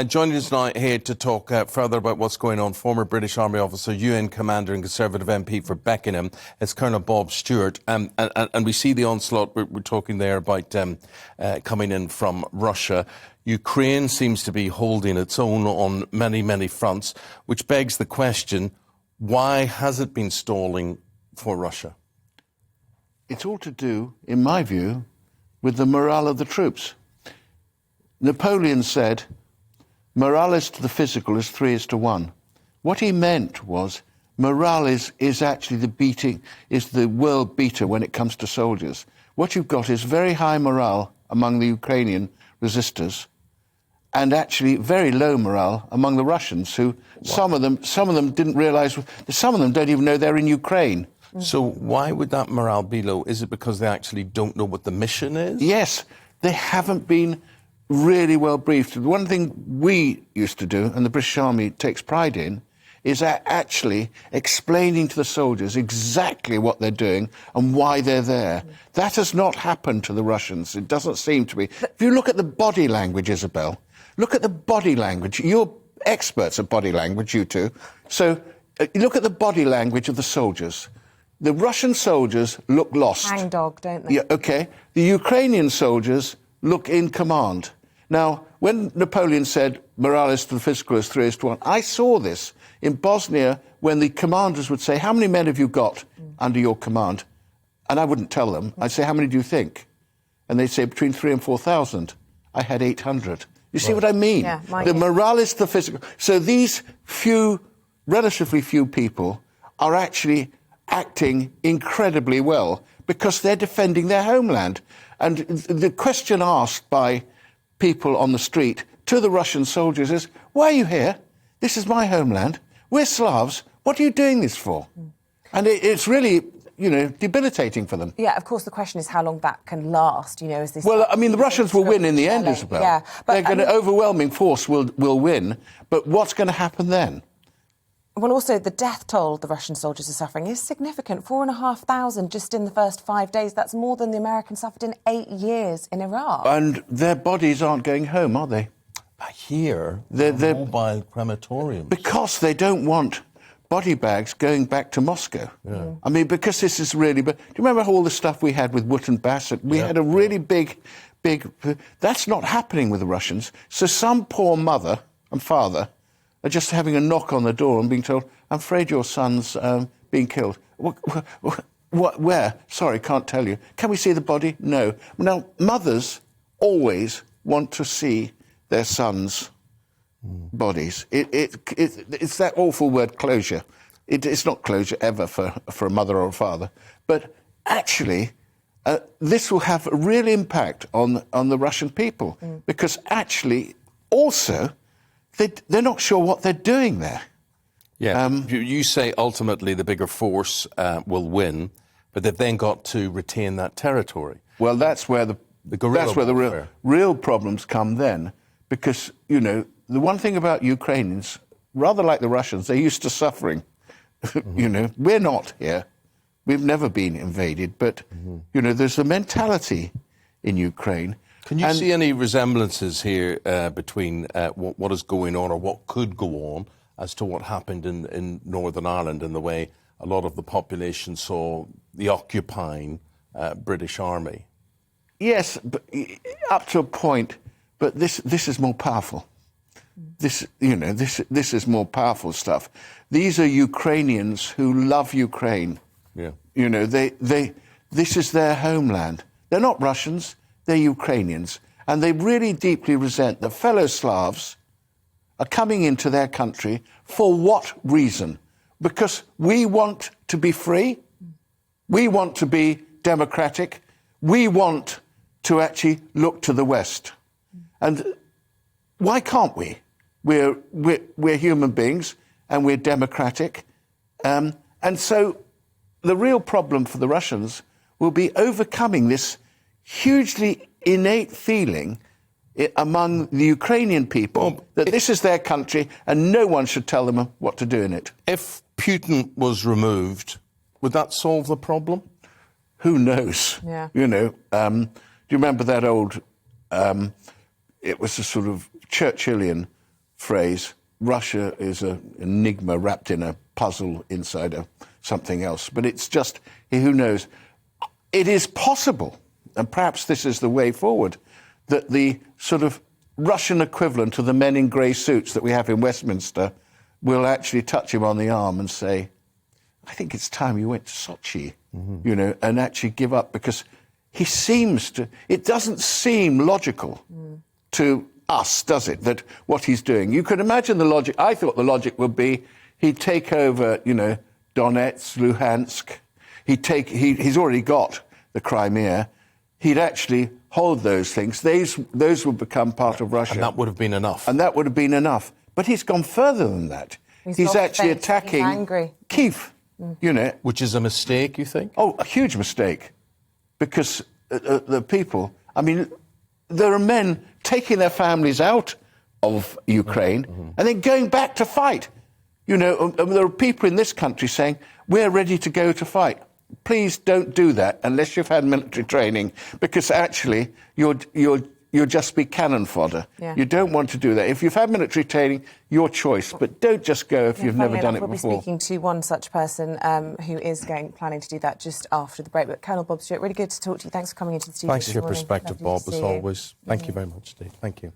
Joining us now here to talk further about what's going on, former British Army officer, UN commander and Conservative MP for Beckenham, is Colonel Bob Stewart. And we see the onslaught we're talking there about coming in from Russia. Ukraine seems to be holding its own on many, many fronts, which begs the question, why has it been stalling for Russia? It's all to do, in my view, with the morale of the troops. Napoleon said, morale to the physical is 3:1. What he meant was morale is actually the world beater when it comes to soldiers. What you've got is very high morale among the Ukrainian resistors and actually very low morale among the Russians, who some of them didn't realise, some of them don't even know they're in Ukraine. So why would that morale be low? Is it because they actually don't know what the mission is? Yes, they haven't been really well briefed. One thing we used to do, and the British Army takes pride in, is actually explaining to the soldiers exactly what they're doing and why they're there. That has not happened to the Russians. It doesn't seem to be. If you look at the body language, Isabel, look at the body language. You're experts at body language, you two. So look at the body language of the soldiers. The Russian soldiers look lost. Hangdog, don't they? Yeah, okay. The Ukrainian soldiers look in command. Now, when Napoleon said morale to the physical is 3:1, I saw this in Bosnia when the commanders would say, how many men have you got under your command? And I wouldn't tell them. I'd say, how many do you think? And they'd say between 3,000 and 4,000. I had 800. You see what I mean? Yeah, the morale is the physical. So these relatively few people are actually acting incredibly well because they're defending their homeland. And the question asked by people on the street to the Russian soldiers is, why are you here? This is my homeland. We're Slavs. What are you doing this for? And it's really, debilitating for them. Yeah, of course, the question is how long that can last, is this... Well, I mean, the Russians will win in the end, Isabel. Yeah, but overwhelming force will win. But what's going to happen then? Well, also, the death toll the Russian soldiers are suffering is significant. 4,500 just in the first 5 days. That's more than the Americans suffered in 8 years in Iraq. And their bodies aren't going home, are they? Here, they're mobile crematoriums. Because they don't want body bags going back to Moscow. Yeah. I mean, because this is really... But do you remember all the stuff we had with Wootton Bassett? We had a really big... That's not happening with the Russians. So some poor mother and father are just having a knock on the door and being told, I'm afraid your son's being killed. Where? Sorry, can't tell you. Can we see the body? No. Now, mothers always want to see their sons' bodies. It's that awful word, closure. It's not closure ever for a mother or a father. But actually, this will have a real impact on the Russian people because actually, also, they're not sure what they're doing there. Yeah, you say ultimately the bigger force will win, but they've then got to retain that territory. Well, that's where the real problems come then, because, the one thing about Ukrainians, rather like the Russians, they're used to suffering. We're not here. We've never been invaded, but, there's a mentality in Ukraine. Can you see any resemblances here between what is going on or what could go on as to what happened in Northern Ireland and the way a lot of the population saw the occupying British Army? Yes, but up to a point, but this is more powerful. This is more powerful stuff. These are Ukrainians who love Ukraine. Yeah. This is their homeland. They're not Russians. They're Ukrainians, and they really deeply resent that fellow Slavs are coming into their country. For what reason? Because we want to be free, we want to be democratic, we want to actually look to the West. And why can't we? We're human beings, and we're democratic. And so the real problem for the Russians will be overcoming this hugely innate feeling among the Ukrainian people that this is their country and no one should tell them what to do in it. If Putin was removed, would that solve the problem? Who knows? Yeah. Do you remember that old, it was a sort of Churchillian phrase, Russia is an enigma wrapped in a puzzle inside of something else. But it's just, who knows? It is possible, and perhaps this is the way forward, that the sort of Russian equivalent of the men in grey suits that we have in Westminster will actually touch him on the arm and say, I think it's time you went to Sochi, you know, and actually give up, because he seems to, it doesn't seem logical to us, does it, that what he's doing. You could imagine the logic. I thought the logic would be he'd take over, you know, Donetsk, Luhansk. He's already got the Crimea. He'd actually hold those things. Those would become part of Russia. And that would have been enough. And that would have been enough. But he's gone further than that. He's actually attacking Kyiv, you know. Which is a mistake, you think? Oh, a huge mistake. Because the people, I mean, there are men taking their families out of Ukraine and then going back to fight. You know, there are people in this country saying, we're ready to go to fight. Please don't do that unless you've had military training, because actually you'll just be cannon fodder. Yeah. You don't want to do that. If you've had military training, your choice, but don't just go if you've never done it before. We'll be speaking to one such person who is planning to do that just after the break. But Colonel Bob Stewart, really good to talk to you. Thanks for coming into the studio. Thanks for your perspective, Bob, as always. Thank you very much, Steve. Thank you.